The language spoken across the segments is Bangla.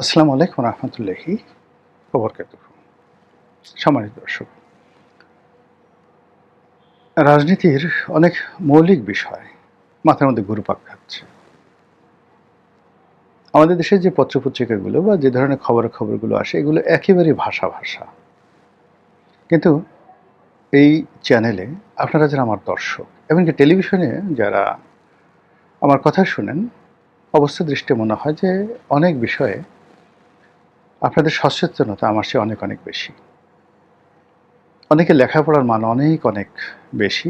আসসালামু আলাইকুম রহমতুল্লাহি ওবরকাতুহু। সম্মানিত দর্শক, রাজনীতির অনেক মৌলিক বিষয় মাথার মধ্যে ঘুরপাক খাচ্ছে। আমাদের দেশের যে পত্রপত্রিকাগুলো বা যে ধরনের খবরগুলো আসে এগুলো একেবারেই ভাষা। কিন্তু এই চ্যানেলে আপনারা যারা আমার দর্শক, এমনকি টেলিভিশনে যারা আমার কথা শোনেন, অবস্থা দৃষ্টে মনে হয় যে অনেক বিষয়ে আপনাদের সচেতনতা আমার চেয়ে অনেক বেশি। অনেকে লেখাপড়ার মান অনেক বেশি।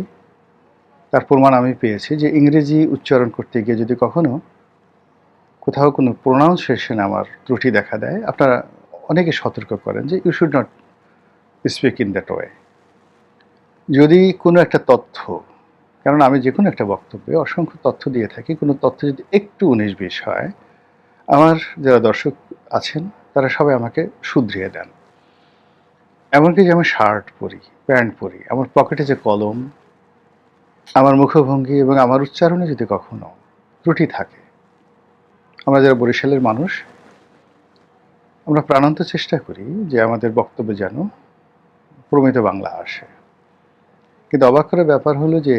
তার প্রমাণ আমি পেয়েছি যে ইংরেজি উচ্চারণ করতে গিয়ে যদি কখনো কোথাও কোনো প্রোনাউন্সিয়েশনে আমার ত্রুটি দেখা দেয়, আপনারা অনেকে সতর্ক করেন যে you should not speak in that way. যদি কোনো একটা তথ্য, কারণ আমি যে কোনো একটা বক্তব্যে অসংখ্য তথ্য দিয়ে থাকি, কোনো তথ্য যদি একটু 19-20 হয়, আমার যারা দর্শক আছেন তারা সবাই আমাকে শুধরিয়ে দেন। এমনকি যে আমি শার্ট পরি, প্যান্ট পরি, আমার পকেটে যে কলম, আমার মুখভঙ্গি এবং আমার উচ্চারণে যদি কখনো ত্রুটি থাকে, আমরা যারা বরিশালের মানুষ, আমরা প্রাণান্ত চেষ্টা করি যে আমাদের বক্তব্যে যেন প্রমিত বাংলা আসে। কিন্তু অবাক করার ব্যাপার হলো যে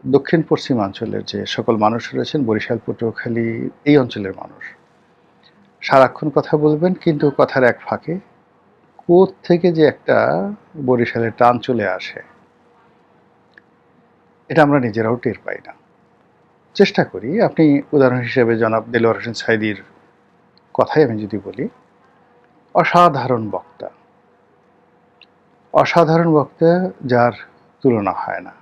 দক্ষিণ পশ্চিমাঞ্চলের যে সকল মানুষ রয়েছেন, বরিশাল, পটুয়াখালী, এই অঞ্চলের মানুষ সারাক্ষণ কথা বলবেন, কিন্তু কথার এক ফাঁকে কোত্থেকে যে একটা বরিশালের টান চলে আসে, এটা আমরা নিজেরাও টের পাই না। চেষ্টা করি, আপনি উদাহরণ হিসেবে জনাব দেলোয়ার হোসেন সাঈদীর কথাই আমি যদি বলি, অসাধারণ বক্তা, যার তুলনা হয় না।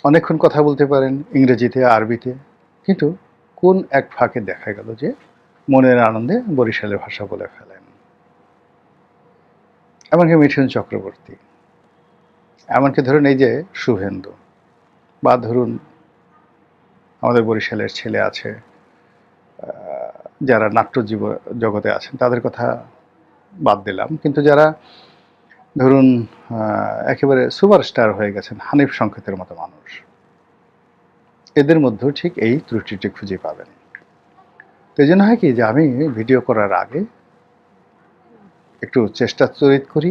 অনেকক্ষণ কথা বলতে পারেন ইংরেজিতে, আরবিতে, কিন্তু কোন এক ফাঁকে দেখা গেল যে মনের আনন্দে বরিশালের ভাষা বলে ফেলেন। এমনকি মিঠুন চক্রবর্তী, এমনকি ধরুন এই যে শুভেন্দু, বা ধরুন আমাদের বরিশালের ছেলে আছে যারা নাট্য জগতে আছেন, তাদের কথা বাদ দিলাম, কিন্তু যারা ধরুন একেবারে সুপারস্টার হয়ে গেছেন, হানিফ সংকেতের মতো মানুষ, এদের মধ্যেও ঠিক এই ত্রুটিটি খুঁজে পাবেন। তো এই জন্য হয় কি যে আমি ভিডিও করার আগে একটু চেষ্টা চরিত করি,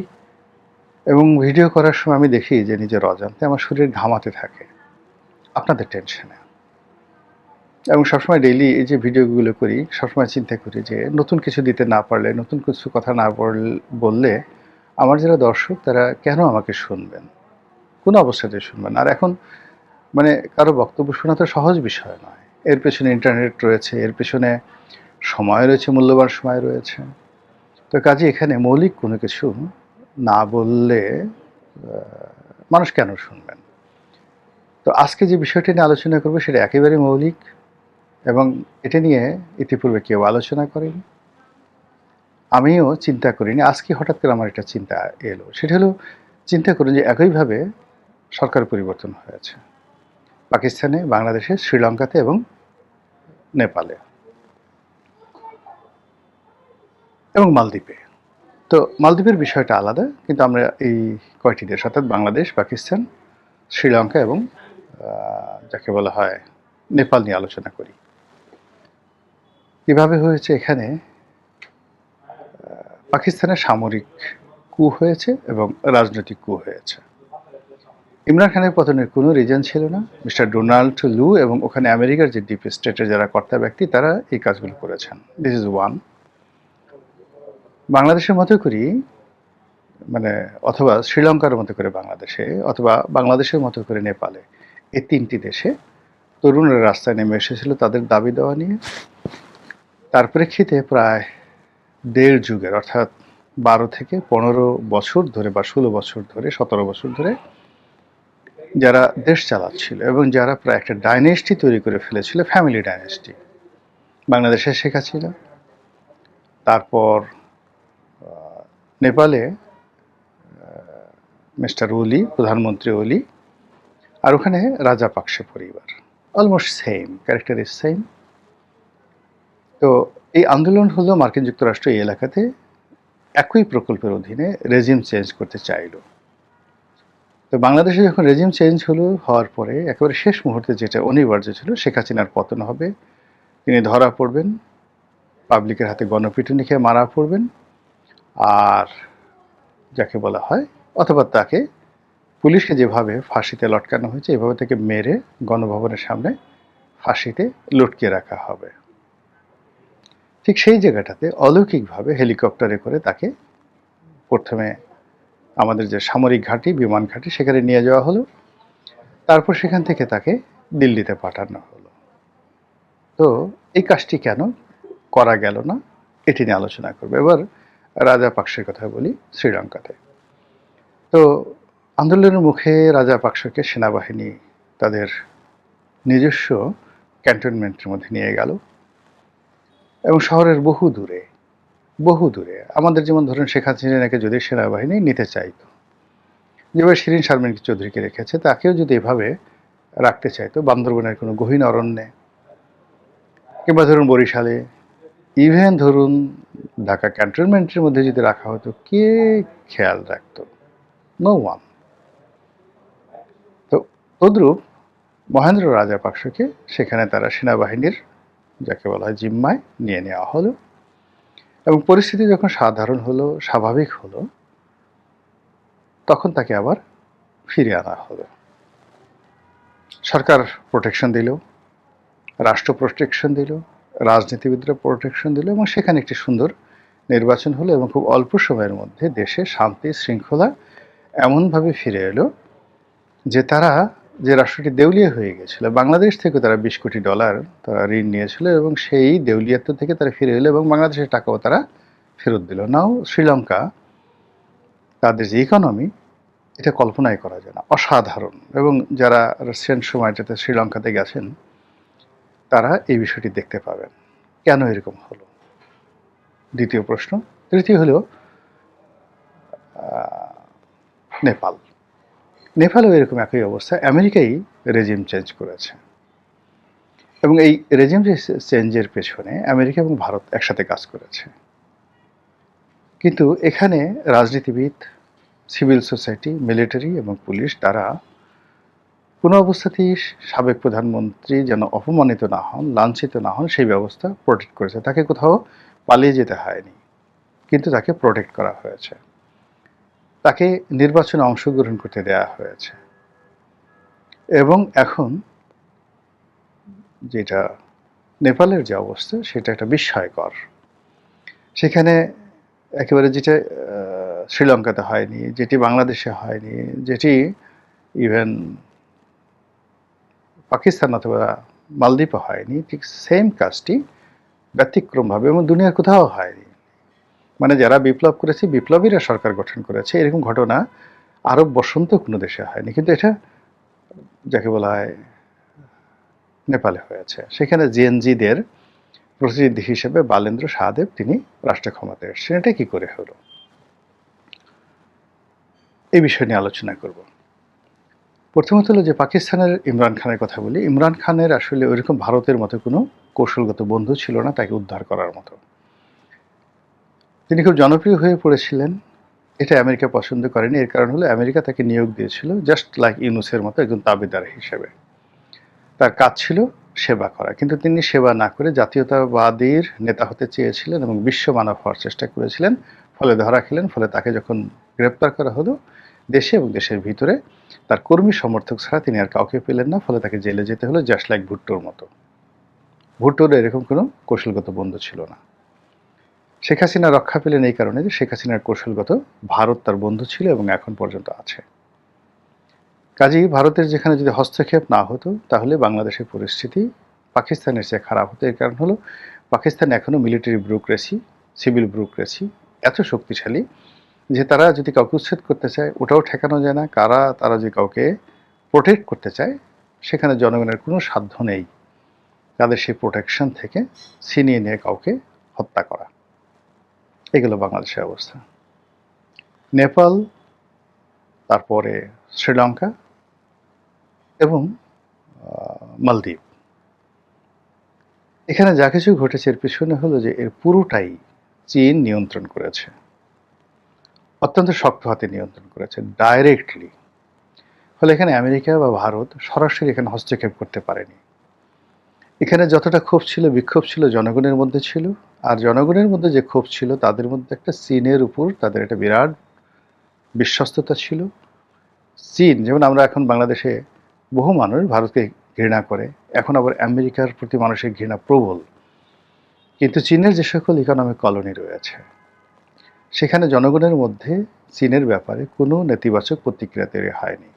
এবং ভিডিও করার সময় আমি দেখি যে নিজের অজান্তে আমার শরীর ঘামাতে থাকে আপনাদের টেনশনে। এবং সবসময় ডেইলি এই যে ভিডিওগুলো করি, সবসময় চিন্তা করি যে নতুন কিছু দিতে না পারলে, নতুন কিছু কথা না বললে আমার যারা দর্শক তারা কেন আমাকে শুনবেন, কোনো অবস্থাতেই শুনবেন। আর এখন মানে কারো বক্তব্য শোনা তো সহজ বিষয় নয়। এর পেছনে ইন্টারনেট রয়েছে, এর পেছনে সময় রয়েছে, মূল্যবান সময় রয়েছে। তো কাজে এখানে মৌলিক কোনো কিছু না বললে মানুষ কেন শুনবেন? তো আজকে যে বিষয়টি নিয়ে আলোচনা করবো সেটা একেবারে মৌলিক, এবং এটা নিয়ে ইতিপূর্বে কেউ আলোচনা করেনি, আমিও চিন্তা করিনি। আজকে হঠাৎ করে আমার একটা চিন্তা এলো। সেটা হলো, চিন্তা করুন যে একইভাবে সরকার পরিবর্তন হয়েছে পাকিস্তানে, বাংলাদেশে, শ্রীলঙ্কাতে এবং নেপালে এবং মালদ্বীপে। তো মালদ্বীপের বিষয়টা আলাদা, কিন্তু আমরা এই কয়টি দেশ অর্থাৎ বাংলাদেশ, পাকিস্তান, শ্রীলঙ্কা এবং যাকে বলা হয় নেপাল নিয়ে আলোচনা করি। কীভাবে হয়েছে? এখানে পাকিস্তানের সামরিক কূ হয়েছে এবং রাজনৈতিক কূ হয়েছে। ইমরান খানের পতনের কোনো রিজন ছিল না। মিস্টার ডোনাল্ড লু এবং ওখানে আমেরিকার যে ডিপ স্টেটের যারা কর্তা ব্যক্তি, তারা এই কাজগুলো করেছেন। This is one. বাংলাদেশের মতো করি, মানে অথবা শ্রীলঙ্কার মতো করে বাংলাদেশে, অথবা বাংলাদেশের মতো করে নেপালে, এই তিনটি দেশে তরুণরা রাস্তায় নেমে এসেছিল তাদের দাবি দেওয়া নিয়ে। তার প্রেক্ষিতে প্রায় 1.5 যুগের, অর্থাৎ 12 থেকে 15 বছর ধরে, বা 16 বছর ধরে, 17 বছর ধরে যারা দেশ চালাচ্ছিল এবং যারা প্রায় একটা ডাইনেস্টি তৈরি করে ফেলেছিল, ফ্যামিলি ডাইনেস্টি, বাংলাদেশে শেখ হাসিনা, তারপর নেপালে মিস্টার ওলি, প্রধানমন্ত্রী ওলি, আর ওখানে রাজাপাকসে পরিবার। Almost same, character is same. তো এই আন্দোলন হলো মার্কিন যুক্তরাষ্ট্র এই এলাকাতে একই প্রকল্পের অধীনে রেজিম চেঞ্জ করতে চাইল। তো বাংলাদেশে যখন রেজিম চেঞ্জ হওয়ার পরে একেবারে শেষ মুহূর্তে যেটা অনিবার্য ছিল, শেখ হাসিনার পতন হবে, তিনি ধরা পড়বেন, পাবলিকের হাতে গণপিটুনি খেয়ে মারা পড়বেন, আর যাকে বলা হয়, অথবা তাকে পুলিশকে যেভাবে ফাঁসিতে লটকানো হয়েছে এভাবে তাকে মেরে গণভবনের সামনে ফাঁসিতে লটকিয়ে রাখা হবে। ঠিক সেই জায়গাটাতে অলৌকিকভাবে হেলিকপ্টারে করে তাকে প্রথমে আমাদের যে সামরিক ঘাঁটি, বিমান ঘাঁটি, সেখানে নিয়ে যাওয়া হলো। তারপর সেখান থেকে তাকে দিল্লিতে পাঠানো হলো। তো এই কাজটি কেন করা গেল না, এটি নিয়ে আলোচনা করবো। এবার রাজাপাকসের কথা বলি। শ্রীলঙ্কাতে তো আন্দোলনের মুখে রাজাপাকসকে সেনাবাহিনী তাদের নিজস্ব ক্যান্টনমেন্টের মধ্যে নিয়ে গেল এবং শহরের বহু দূরে আমাদের যেমন ধরুন শেখ হাসিনাকে যদি সেনাবাহিনী নিতে চাইতো, যেভাবে শিরিন শারমিন চৌধুরীকে রেখেছে, তাকেও যদি এভাবে রাখতে চাইতো বান্দরবনের কোনো গহীন অরণ্যে, কিংবা ধরুন বরিশালে, ইভেন ধরুন ঢাকা ক্যান্টনমেন্টের মধ্যে যদি রাখা হতো, কে খেয়াল রাখতো? No one. তো তদ্রূপ মহেন্দ্র রাজাপাকসকে সেখানে তারা সেনাবাহিনীর যাকে বলা হয় জিম্মায় নিয়ে নেওয়া হলো এবং পরিস্থিতি যখন সাধারণ হলো, স্বাভাবিক হলো, তখন তাকে আবার ফিরিয়ে আনা হলো। সরকার প্রোটেকশন দিল, রাষ্ট্র প্রোটেকশন দিল, রাজনীতিবিদরা প্রোটেকশন দিল এবং সেখানে একটি সুন্দর নির্বাচন হলো এবং খুব অল্প সময়ের মধ্যে দেশে শান্তি শৃঙ্খলা এমনভাবে ফিরে এলো যে তারা যে রাষ্ট্রটি দেউলিয়া হয়ে গেছিল, বাংলাদেশ থেকে তারা $20 কোটি তারা ঋণ নিয়েছিল এবং সেই দেউলিয়াত্ব থেকে তারা ফিরে এলো এবং বাংলাদেশের টাকাও তারা ফেরত দিল। নাও শ্রীলঙ্কা, তাদের যে ইকোনমি, এটা কল্পনাই করা যায় না, অসাধারণ। এবং যারা রিসেন্ট সময়টাতে শ্রীলঙ্কাতে গেছেন তারা এই বিষয়টি দেখতে পাবেন কেন এরকম হলো। দ্বিতীয় প্রশ্ন। তৃতীয় হলো নেপাল। নেপালেও এরকম একই অবস্থা। আমেরিকাই রেজিম চেঞ্জ করেছে এবং এই রেজিম চেঞ্জের পেছনে আমেরিকা এবং ভারত একসাথে কাজ করেছে। কিন্তু এখানে রাজনীতিবিদ, সিভিল সোসাইটি, মিলিটারি এবং পুলিশ তারা কোনো অবস্থাতেই সাবেক প্রধানমন্ত্রী যেন অপমানিত না হন, লাঞ্ছিত না হন, সেই ব্যবস্থা প্রোটেক্ট করেছে। তাকে কোথাও পালিয়ে যেতে হয়নি, কিন্তু তাকে প্রোটেক্ট করা হয়েছে। তাকে নির্বাচনে অংশগ্রহণ করতে দেয়া হয়েছে এবং এখন যেটা নেপালের যে অবস্থা, সেটা একটা বিস্ময়কর। সেখানে একেবারে যেটা শ্রীলঙ্কাতে হয়নি, যেটি বাংলাদেশে হয়নি, যেটি ইভেন পাকিস্তান অথবা মালদ্বীপে হয়নি, ঠিক সেম কাজটি ব্যতিক্রমভাবে এবং দুনিয়ার কোথাও হয়নি। মানে যারা বিপ্লব করেছে, বিপ্লবীরা সরকার গঠন করেছে, এরকম ঘটনা আরব বসন্ত কোনো দেশে হয়নি, কিন্তু এটা যাকে বলা হয় নেপালে হয়েছে। সেখানে জেএনজিদের প্রতিনিধি হিসেবে বালেন্দ্র শাহদেব তিনি রাষ্ট্র ক্ষমতায় এসেছেন। এটা কি করে হলো, এই বিষয় নিয়ে আলোচনা করব। প্রথমত হলো যে পাকিস্তানের ইমরান খানের কথা বলি। ইমরান খানের আসলে ওইরকম ভারতের মতো কোনো কৌশলগত বন্ধু ছিল না তাকে উদ্ধার করার মতো। তিনি খুব জনপ্রিয় হয়ে পড়েছিলেন, এটা আমেরিকা পছন্দ করেনি। এর কারণ হলো আমেরিকা তাকে নিয়োগ দিয়েছিল জাস্ট লাইক ইউনুসের মতো একজন তাবেদার হিসেবে। তার কাজ ছিল সেবা করা, কিন্তু তিনি সেবা না করে জাতীয়তাবাদীর নেতা হতে চেয়েছিলেন এবং বিশ্ব মানব হওয়ার চেষ্টা করেছিলেন। ফলে ধরা খেলেন। ফলে তাকে যখন গ্রেপ্তার করা হলো দেশে এবং দেশের ভিতরে, তার কর্মী সমর্থক ছাড়া তিনি আর কাউকে পেলেন না। ফলে তাকে জেলে যেতে হলো জাস্ট লাইক ভুট্টোর মতো। ভুট্টোর এরকম কোনো কৌশলগত বন্ধু ছিল না। শেখ হাসিনা রক্ষা পেলেন এই কারণে যে শেখ হাসিনার কৌশলগত ভারত তার বন্ধু ছিল এবং এখন পর্যন্ত আছে। কাজেই ভারতের যেখানে যদি হস্তক্ষেপ না হতো তাহলে বাংলাদেশের পরিস্থিতি পাকিস্তানের চেয়ে খারাপ হতো। এর কারণ হলো পাকিস্তান এখনও মিলিটারি ব্যুরোক্রেসি, সিভিল ব্যুরোক্রেসি এত শক্তিশালী যে তারা যদি কাউকে উচ্ছেদ করতে চায় ওটাও ঠেকানো যায় না। তারা যদি কাউকে প্রোটেক্ট করতে চায় সেখানে জনগণের কোনো সাধ্য নেই তাদের সেই প্রোটেকশন থেকে ছিনিয়ে নিয়ে কাউকে হত্যা করা। এগুলো বাংলাদেশের অবস্থা। নেপাল, তারপরে শ্রীলঙ্কা এবং মালদ্বীপ, এখানে যা কিছু ঘটেছে এর পিছনে হলো যে এর পুরোটাই চীন নিয়ন্ত্রণ করেছে, অত্যন্ত শক্ত হাতে নিয়ন্ত্রণ করেছে, ডাইরেক্টলি। ফলে এখানে আমেরিকা বা ভারত সরাসরি এখানে হস্তক্ষেপ করতে পারেনি। এখানে যতটা ক্ষোভ ছিল, বিক্ষোভ ছিল জনগণের মধ্যে ছিল। আর জনগণের মধ্যে যে ক্ষোভ ছিল তাদের মধ্যে একটা চীনের উপর তাদের একটা বিরাট বিশ্বস্ততা ছিল। চীন যেমন আমরা এখন বাংলাদেশে বহু মানুষ ভারতকে ঘৃণা করে, এখন আবার আমেরিকার প্রতি মানুষের ঘৃণা প্রবল। কিন্তু চীনের যে সকল ইকোনমিক কলোনি রয়েছে সেখানে জনগণের মধ্যে চীনের ব্যাপারে কোনো নেতিবাচক প্রতিক্রিয়া তৈরি হয়নি।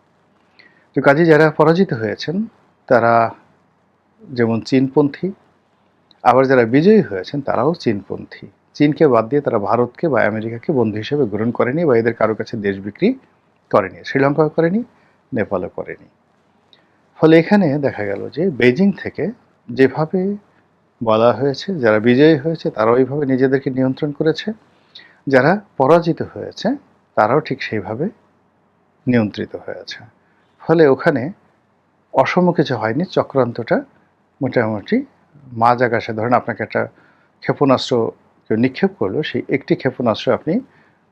তো কাজে যারা পরাজিত হয়েছেন তারা যেমন চীনপন্থী, আবার যারা বিজয়ী হয়েছেন তারাও চীনপন্থী। চীনকে বাদ দিয়ে তারা ভারতকে বা আমেরিকাকে বন্ধু হিসেবে গ্রহণ করেনি বা এদের কারো কাছে দেশ বিক্রি করেনি, শ্রীলঙ্কাও করেনি, নেপালও করেনি। ফলে এখানে দেখা গেল যে বেজিং থেকে যেভাবে বলা হয়েছে যারা বিজয়ী হয়েছে তারা ওইভাবে নিজেদেরকে নিয়ন্ত্রণ করেছে, যারা পরাজিত হয়েছে তারাও ঠিক সেইভাবে নিয়ন্ত্রিত হয়েছে। ফলে ওখানে অসম কিছু হয়নি, চক্রান্তটা মোটামুটি মাঝ আকাশে, ধরেন আপনাকে একটা ক্ষেপণাস্ত্র কেউ নিক্ষেপ করলো, সেই একটি ক্ষেপণাস্ত্র আপনি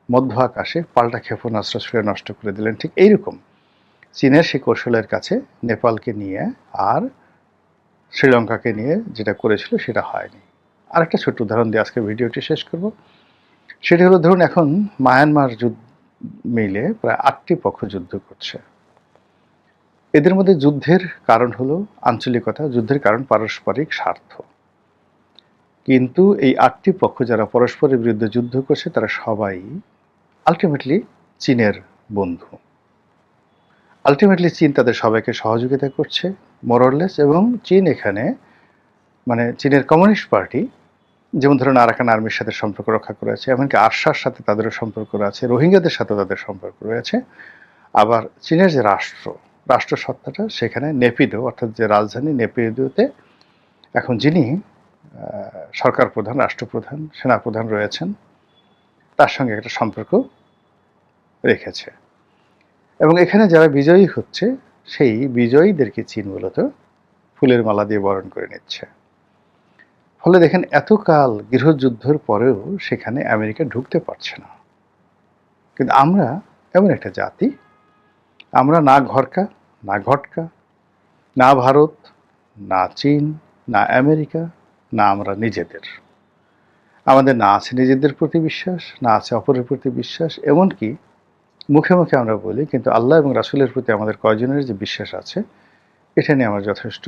মধ্য আকাশে পাল্টা ক্ষেপণাস্ত্র ছুড়ে নষ্ট করে দিলেন। ঠিক এইরকম চীনের সেই কৌশলের কাছে নেপালকে নিয়ে আর শ্রীলঙ্কাকে নিয়ে যেটা করেছিল সেটা হয়নি। আরেকটা ছোট্ট উদাহরণ দিয়ে আজকে ভিডিওটি শেষ করব। সেটি হলো, ধরুন এখন মায়ানমার যুদ্ধ মিলে প্রায় 8টি পক্ষ যুদ্ধ করছে। এদের মধ্যে যুদ্ধের কারণ হলো আঞ্চলিকতা, যুদ্ধের কারণ পারস্পরিক স্বার্থ। কিন্তু এই 8টি পক্ষ যারা পরস্পরের বিরুদ্ধে যুদ্ধ করছে তারা সবাই আলটিমেটলি চীনের বন্ধু। আলটিমেটলি চীন তাদের সবাইকে সহযোগিতা করছে মোরলেস, এবং চীন এখানে মানে চীনের কমিউনিস্ট পার্টি যেমন ধরুন আরাকান আর্মির সাথে সম্পর্ক রক্ষা করেছে, এমনকি আরশার সাথে তাদেরও সম্পর্ক আছে, রোহিঙ্গাদের সাথে তাদের সম্পর্ক রয়েছে। আবার চীনের যে রাষ্ট্রসত্তাটা সেখানে নেপিদো, অর্থাৎ যে রাজধানী নেপিদোতে এখন যিনি সরকার প্রধান, রাষ্ট্রপ্রধান, সেনাপ্রধান রয়েছেন তার সঙ্গে একটা সম্পর্ক রেখেছে। এবং এখানে যারা বিজয়ী হচ্ছে সেই বিজয়ীদেরকে চীন মূলত ফুলের মালা দিয়ে বরণ করে নিচ্ছে। ফলে দেখেন এতকাল গৃহযুদ্ধের পরেও সেখানে আমেরিকা ঢুকতে পারছে না। কিন্তু আমরা এমন একটা জাতি, আমরা না ঘরকা, না ঘটকা, না ভারত, না চীন, না আমেরিকা, না আমরা নিজেদের। আমাদের না আছে নিজেদের প্রতি বিশ্বাস, না আছে অপরের প্রতি বিশ্বাস। এমনকি মুখে মুখে আমরা বলি, কিন্তু আল্লাহ এবং রাসূলের প্রতি আমাদের কয়জনের যে বিশ্বাস আছে এটা নিয়ে আমার যথেষ্ট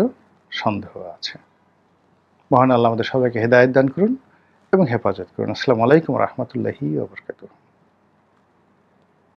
সন্দেহ আছে। মহান আল্লাহ আমাদের সবাইকে হেদায়েত দান করুন এবং হেফাজত করুন। আসসালামু আলাইকুম ওয়া রাহমাতুল্লাহি ওয়া বারাকাতুহু।